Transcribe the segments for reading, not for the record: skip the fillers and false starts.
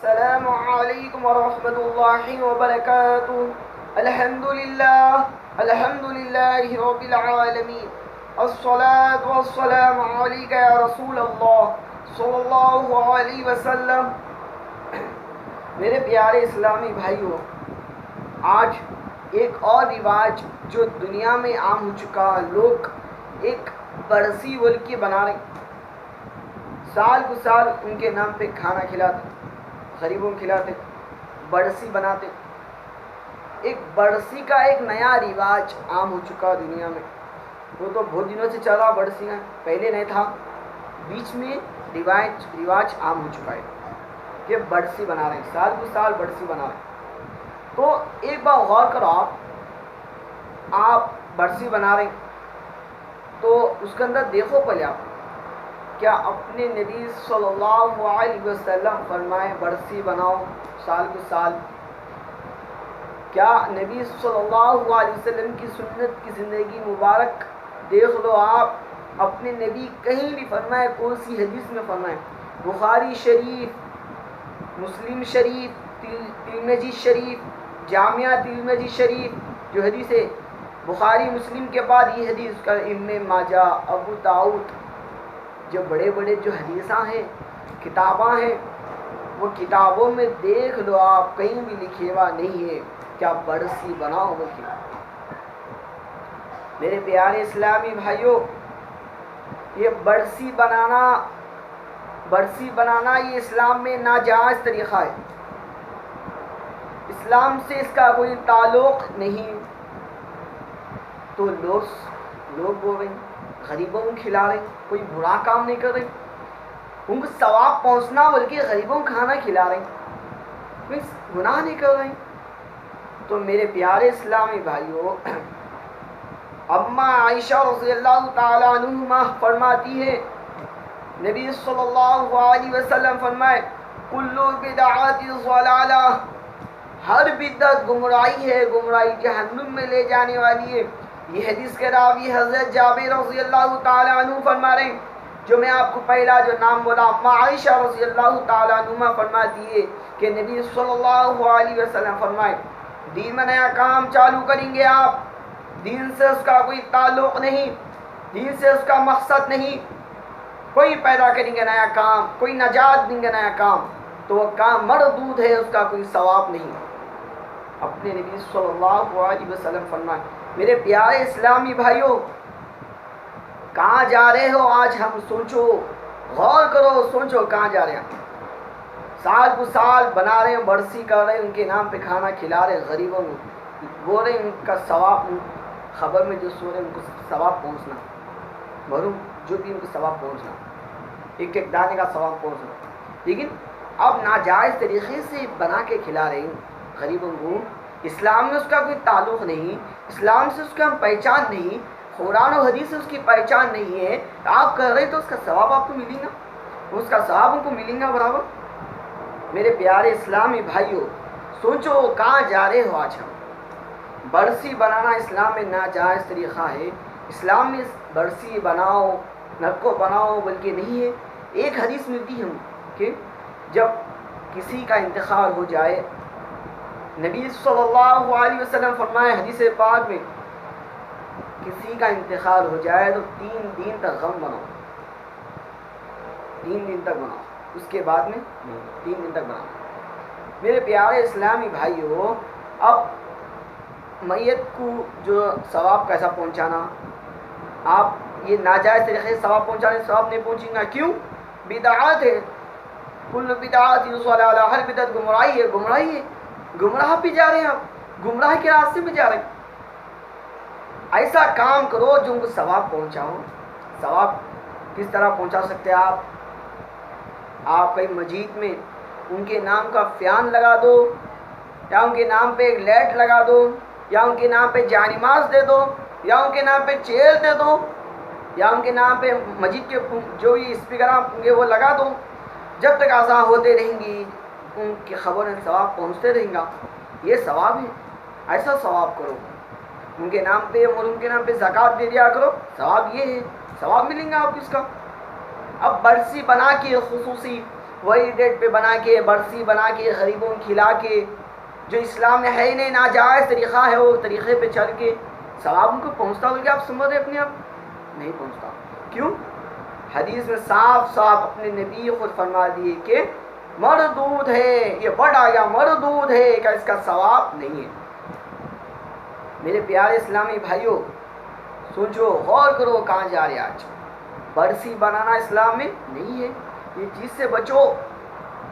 السلام علیکم ورحمۃ اللہ وبرکاتہ۔ الحمدللہ رب العالمین، الصلاۃ والسلام علیک یا رسول اللہ صلی اللہ علیہ وسلم۔ میرے پیارے اسلامی بھائیوں، آج ایک اور رواج جو دنیا میں عام ہو چکا، لوگ ایک برسی بول کے بنا رہے، سال کو سال ان کے نام پہ کھانا کھلاتے، غریبوں کو کھلاتے، برسی بناتے۔ ایک برسی کا ایک نیا رواج عام ہو چکا دنیا میں، وہ تو بہت دنوں سے چلا برسی ہے، پہلے نہیں تھا، بیچ میں رواج عام ہو چکا ہے کہ برسی بنا رہے ہیں، سال کو سال برسی بنا رہے ہیں۔ تو ایک بار غور کرو، آپ برسی بنا رہے ہیں تو اس کے اندر دیکھو پہلے آپ کیا اپنے نبی صلی اللہ علیہ وسلم فرمائے برسی بناؤ سال کو سال؟ کیا نبی صلی اللہ علیہ وسلم کی سنت کی زندگی مبارک دیکھ لو آپ، اپنے نبی کہیں بھی فرمائے، کون سی حدیث میں فرمائے؟ بخاری شریف، مسلم شریف، ترمذی شریف، جامعہ ترمذی شریف جو حدیث ہے، بخاری مسلم کے بعد یہ حدیث کا ابن ماجہ، ابو داؤد، جو بڑے بڑے جو حدیثاں ہیں، کتاباں ہیں، وہ کتابوں میں دیکھ لو آپ، کہیں بھی لکھے ہوا نہیں ہے کیا برسی بناؤ بلکہ۔ میرے پیارے اسلامی بھائیوں، یہ برسی بنانا یہ اسلام میں ناجائز طریقہ ہے، اسلام سے اس کا کوئی تعلق نہیں۔ تو لوگ بول رہے ہیں غریبوں کو کھلا رہے، کوئی برا کام نہیں کر رہے، ان کو ثواب پہنچنا بلکہ غریبوں کو کھانا کھلا رہے، کوئی گناہ نہیں کر رہے۔ تو میرے پیارے اسلامی بھائیوں، اما عائشہ رضی اللہ تعالی عنہما فرماتی ہے، نبی صلی اللہ علیہ وسلم فرمائے، کل بدعت ضلالہ، ہر بدعت گمراہی ہے، گمراہی جہنم میں لے جانے والی ہے۔ یہ حدیث کے راوی حضرت جابر رضی اللہ تعالی عنہ فرما رہے ہیں، جو میں آپ کو پہلا جو نام بولا، عائشہ رضی اللہ تعالی عنہ فرماتی ہے کہ نبی صلی اللہ علیہ وسلم فرمائے، دین میں نیا کام چالو کریں گے آپ، دین سے اس کا کوئی تعلق نہیں، دین سے اس کا مقصد نہیں، کوئی پیدا کریں گے نیا کام، کوئی نجات دیں گے نیا کام، تو وہ کام مردود ہے، اس کا کوئی ثواب نہیں۔ اپنے نبی صلی اللہ علیہ وسلم فرمائے۔ میرے پیارے اسلامی بھائیوں، کہاں جا رہے ہو آج؟ ہم سوچو، غور کرو، سوچو کہاں جا رہے ہیں؟ سال کو سال بنا رہے ہیں، برسی کر رہے ہیں، ان کے نام پہ کھانا کھلا رہے ہیں غریبوں کو، بول رہے ہیں ان کا ثواب، خبر میں جو سو رہے ہیں ان کو ثواب پہنچنا، معلوم جو بھی ان کو ثواب پہنچنا، ایک ایک دانے کا ثواب پہنچنا، لیکن اب ناجائز طریقے سے بنا کے کھلا رہے ہیں غریبوں کو، اسلام میں اس کا کوئی تعلق نہیں، اسلام سے اس کا پہچان نہیں، قرآن و حدیث سے اس کی پہچان نہیں ہے، آپ کر رہے تو اس کا ثواب آپ کو ملے گا، اس کا ثواب ان کو ملے گا برابر۔ میرے پیارے اسلامی بھائیوں، سوچو کہاں جا رہے ہو آج؟ ہم برسی بنانا اسلام میں ناجائز طریقہ ہے، اسلام میں برسی بناؤ نکو بناؤ بلکہ نہیں ہے۔ ایک حدیث ملتی ہے ہم کہ جب کسی کا انتقال ہو جائے، نبی صلی اللہ علیہ وسلم فرمائے حدیث پاک میں، کسی کا انتقال ہو جائے تو 3 دن تک غم بناؤ، 3 دن تک بناؤ، اس کے بعد میں 3 دن تک بناؤ۔ میرے پیارے اسلامی بھائیوں، اب میت کو جو ثواب کیسا پہنچانا، آپ یہ ناجائز طریقے سے ثواب پہنچانے، ثواب نہیں پہنچیں گا، کیوں؟ بدعات ہے، کل بدعات ضلالہ، ہر بدعت گمراہی ہے، گمراہی ہے، گمراہ پہ جا رہے ہیں آپ، گمراہ کے راستے میں جا رہے ہیں۔ ایسا کام کرو جو ان کو ثواب پہنچاؤ۔ ثواب کس طرح پہنچا سکتے ہیں آپ کئی مسجد میں ان کے نام کا فیان لگا دو، یا ان کے نام پہ ایک لائٹ لگا دو، یا ان کے نام پہ جانماز دے دو، یا ان کے نام پہ چیئر دے دو، یا ان کے نام پہ مسجد کے جو بھی اسپیکر ہوں گے وہ لگا دو، جب تک آزاد ہوتے رہیں گی ان کی خبریں ثواب پہنچتے رہیں گا، یہ ثواب ہے۔ ایسا ثواب کرو، ان کے نام پہ اور ان کے نام پہ زکوٰۃ دے دیا کرو، ثواب یہ ہے، ثواب ملیں گا آپ کو اس کا۔ اب برسی بنا کے خصوصی وہی ڈیٹ پہ بنا کے برسی بنا کے غریبوں کو کھلا کے جو اسلام میں ہے ہی نہیں ناجائز طریقہ ہے وہ طریقے پہ چل کے ثواب ان کو پہنچتا ہوگا آپ سمجھ رہے اپنے آپ نہیں پہنچتا کیوں حدیث میں صاف صاف اپنے نبی خود فرما دیے کہ مردود ہے یہ بڑھ آیا مردود ہے کہ اس کا ثواب نہیں ہے میرے پیارے اسلامی بھائیوں سوچو غور کرو کہاں جا رہے آج برسی بنانا اسلام میں نہیں ہے یہ چیز سے بچو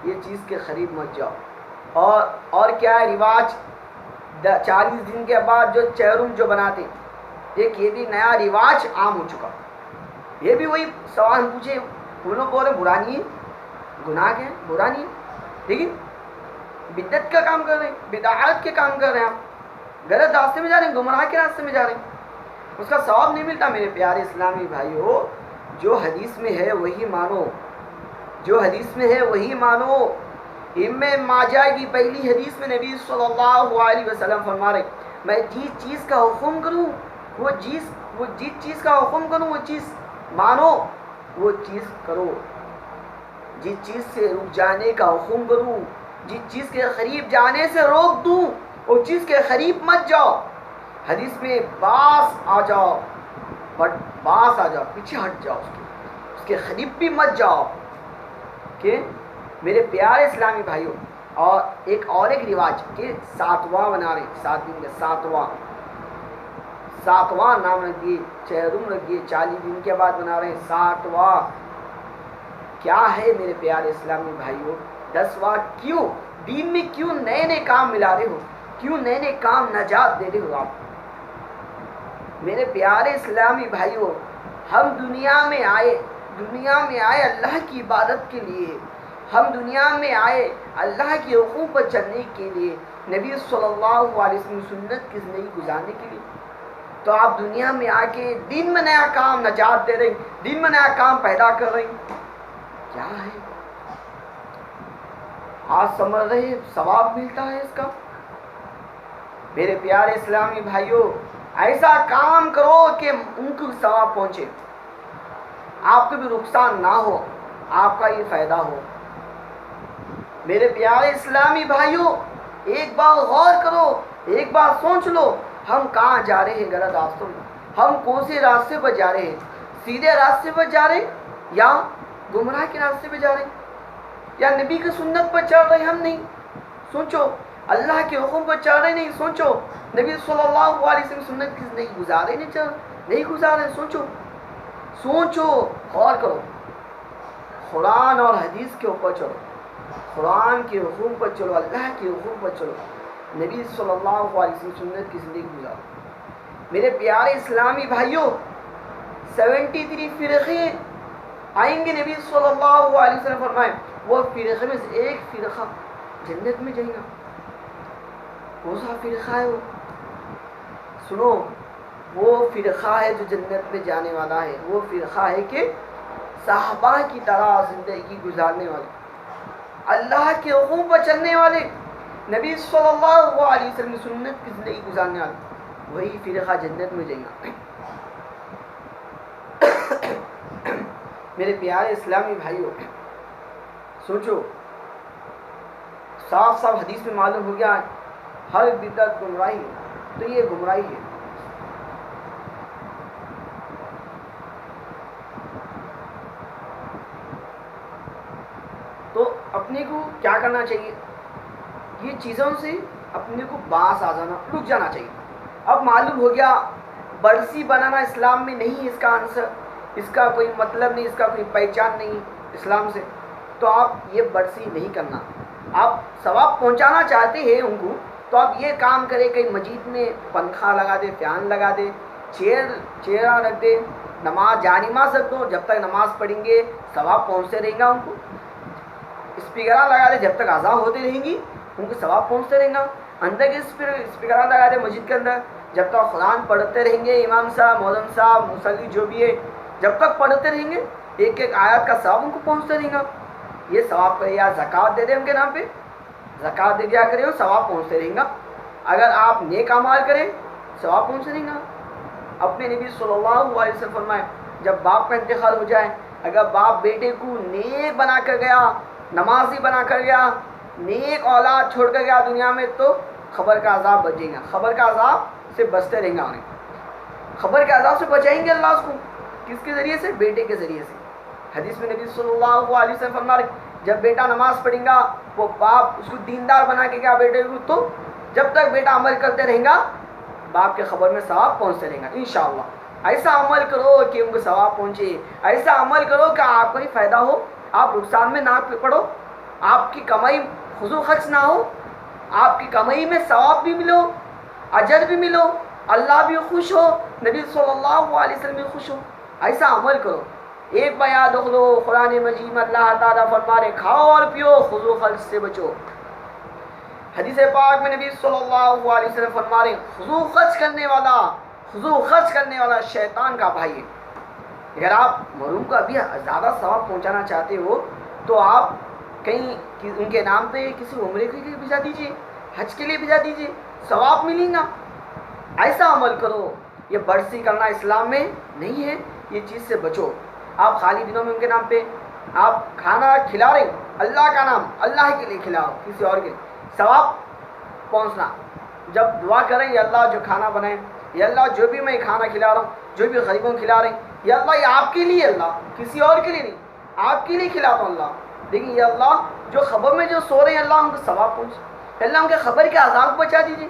یہ چیز کے قریب مت جاؤ اور کیا ہے رواج 40 دن کے بعد جو چہرم جو بناتے ایک یہ بھی نیا رواج عام ہو چکا یہ بھی وہی سوال پوچھے وہ لوگ بول رہے برا نہیں ہے گناہ کے برا نہیں ہے لیکن بدعت کا کام کر رہے ہیں بدعات کے کام کر رہے ہیں آپ غلط راستے میں جا رہے ہیں گمراہ کے راستے میں جا رہے ہیں اس کا ثواب نہیں ملتا میرے پیارے اسلامی بھائیو جو حدیث میں ہے وہی مانو جو حدیث میں ہے وہی مانو ابن ماجہ کی پہلی حدیث میں نبی صلی اللہ علیہ وسلم فرما رہے میں جس چیز کا حکم کروں وہ جس چیز کا حکم کروں وہ چیز مانو وہ چیز کرو جس چیز سے رک جانے کا حکم کروں جس چیز کے قریب جانے سے روک دوں اس چیز کے قریب مت جاؤ حدیث میں باس آ جاؤ پیچھے ہٹ جاؤ اس کے قریب بھی مت جاؤ کہ میرے پیارے اسلامی بھائیوں اور ایک رواج کہ ساتواں بنا رہے 7 دن کا ساتواں نام رکھ دیے چہرم رکھ دیے 40 دن کے بعد بنا رہے ہیں 7واں کیا ہے میرے پیارے اسلامی بھائیوں 10واں کیوں دین میں کیوں نئے نئے کام ملا رہے ہو کیوں نئے نئے کام نجات دے رہے ہو آپ میرے پیارے اسلامی بھائیوں ہم دنیا میں آئے اللہ کی عبادت کے لیے ہم دنیا میں آئے اللہ کے حقوق پر چلنے کے لیے نبی صلی اللہ علیہ وسلم سنت کی زندگی گزارنے کے لیے تو آپ دنیا میں آ کے دین میں نیا کام نجات دے رہے ہیں دین میں نیا کام پیدا کر رہے ہیں کیا ہے آج سمجھ رہے ثواب ملتا ہے اس کا میرے پیارے اسلامی بھائیوں ایسا کام کرو کہ ان کو ثواب پہنچے آپ کو بھی نقصان نہ ہو آپ کا یہ فائدہ ہو میرے پیارے اسلامی بھائیوں ایک بار غور کرو ایک بار سوچ لو ہم کہاں جا رہے ہیں غلط راستوں میں ہم کون سے راستے پر جا رہے ہیں سیدھے راستے پر جا رہے ہیں یا گمراہ کے راستے پہ جا رہے ہیں یا نبی کی سنت پر چل رہے ہم نہیں سوچو اللہ کے حکم پر چل رہے نہیں سوچو نبی صلی اللہ علیہ وسلم سنت کی نہیں گزارے نہیں گزارے سوچو غور کرو قرآن اور حدیث کے اوپر چلو قرآن کے حکم پر چلو اللہ کے حکم پر چلو نبی صلی اللہ علیہ وسلم سنت کی زندگی گزارو میرے پیارے اسلامی بھائیوں 73 فرقے آئیں گے نبی صلی اللہ علیہ وسلم فرمائے وہ فرقے میں سے ایک فرقہ جنت میں جائے گا کون سا فرقہ ہے وہ سنو وہ فرقہ ہے جو جنت میں جانے والا ہے وہ فرقہ ہے کہ صحابہ کی طرح زندگی گزارنے والے اللہ کے حکم پر چلنے والے نبی صلی اللہ علیہ وسلم سنت کی زندگی گزارنے والے وہی فرقہ جنت میں جائے گا میرے پیارے اسلامی بھائیوں سوچو صاف حدیث میں معلوم ہو گیا ہر بدعت گمراہی ہے تو یہ گمراہی ہے تو اپنے کو کیا کرنا چاہیے یہ چیزوں سے اپنے کو باس آ جانا رک جانا چاہیے اب معلوم ہو گیا برسی بنانا اسلام میں نہیں اس کا آنسر اس کا کوئی مطلب نہیں اس کا کوئی پہچان نہیں اسلام سے تو آپ یہ برسی نہیں کرنا آپ ثواب پہنچانا چاہتے ہیں ان کو تو آپ یہ کام کریں کہیں مسجد میں پنکھا لگا دے فین لگا دے چیئر رکھ دے نماز رکھ دو جب تک نماز پڑھیں گے ثواب پہنچتے رہیں گا ان کو اسپیکر لگا دے جب تک اذان ہوتی رہیں گی ان کو ثواب پہنچتے رہیں گا اندر کے اسپیکر لگا دے مسجد کے اندر جب تک قرآن پڑھتے رہیں گے امام صاحب مولم صاحب مصلی جو بھی ہے جب تک پڑھتے رہیں گے ایک ایک آیت کا ثواب ان کو پہنچتے رہیں گا یہ ثواب کرے یا زکوٰۃ دے دیں ان کے نام پہ زکوٰۃ دے دیا کرے ثواب پہنچتے رہیں گا اگر آپ نیک اعمال کریں ثواب پہنچتے رہیں گا اپنے نبی صلی اللہ علیہ وسلم فرمائے جب باپ کا انتقال ہو جائے اگر باپ بیٹے کو نیک بنا کر گیا نمازی بنا کر گیا، نیک اولاد چھوڑ کر گیا دنیا میں، تو خبر کا عذاب بچیں گا، خبر کا عذاب سے بچتے رہیں گا انہیں، خبر کے عذاب سے بچائیں گے اللہ اس کو، کس کے ذریعے سے؟ بیٹے کے ذریعے سے۔ حدیث میں نبی صلی اللہ علیہ وسلم فرما رہے جب بیٹا نماز پڑھیں گا، وہ باپ اس کو دیندار بنا کے گیا بیٹے کو، تو جب تک بیٹا عمل کرتے رہیں گا باپ کے خبر میں ثواب پہنچتے رہیں گا انشاءاللہ۔ ایسا عمل کرو کہ ان کو ثواب پہنچے، ایسا عمل کرو کہ آپ کو ہی فائدہ ہو، آپ نقصان میں نہ پڑو، آپ کی کمائی فضول خرچ نہ ہو، آپ کی کمائی میں ثواب بھی ملو، اجر بھی ملو، اللہ بھی خوش ہو، نبی صلی اللہ علیہ وسلم بھی خوش ہو۔ ایسا عمل کرو۔ ایک بار یاد رکھ لو، قرآن مجید میں اللہ تعالیٰ فرما رہے کھاؤ اور پیو، فضول خرچ سے بچو۔ حدیث پاک میں نبی صلی اللہ علیہ وسلم فرما رہے فضول خرچ کرنے والا شیطان کا بھائی ہے۔ اگر آپ محروم کو ابھی زیادہ ثواب پہنچانا چاہتے ہو تو آپ کہیں ان کے نام پہ کسی عمرے کے لیے بھیجا دیجیے، حج کے لیے بھیجا دیجیے، ثواب ملیں گا۔ ایسا عمل کرو۔ یہ برسی کرنا اسلام میں نہیں ہے، یہ چیز سے بچو۔ آپ خالی دنوں میں ان کے نام پہ آپ کھانا کھلا رہے، اللہ کا نام اللہ کے لیے کھلاؤ، کسی اور کے ثواب پہنچنا۔ جب دعا کریں یا اللہ جو کھانا بنائیں، یا اللہ جو بھی میں کھانا کھلا رہا ہوں، جو بھی غریبوں کو کھلا رہے ہیں، یا اللہ یہ آپ کے لیے، اللہ کسی اور کے لیے نہیں، آپ کے لیے کھلاتا ہوں اللہ، لیکن یا اللہ جو خبر میں جو سو رہے ہیں اللہ ان کو ثواب پہنچے، اللہ ان کے خبر کے عذاب کو بچا دیجیے۔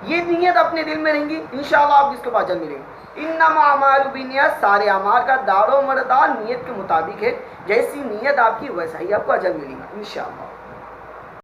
یہ نیت اپنے دل میں رہیں گی، انشاءاللہ آپ اس کے بعد جلد ملیں گے۔ انما اعمال بالنیات، سارے اعمال کا دار و مدار نیت کے مطابق ہے، جیسی نیت آپ کی ویسا ہی آپ کو اجر ملے گا انشاءاللہ۔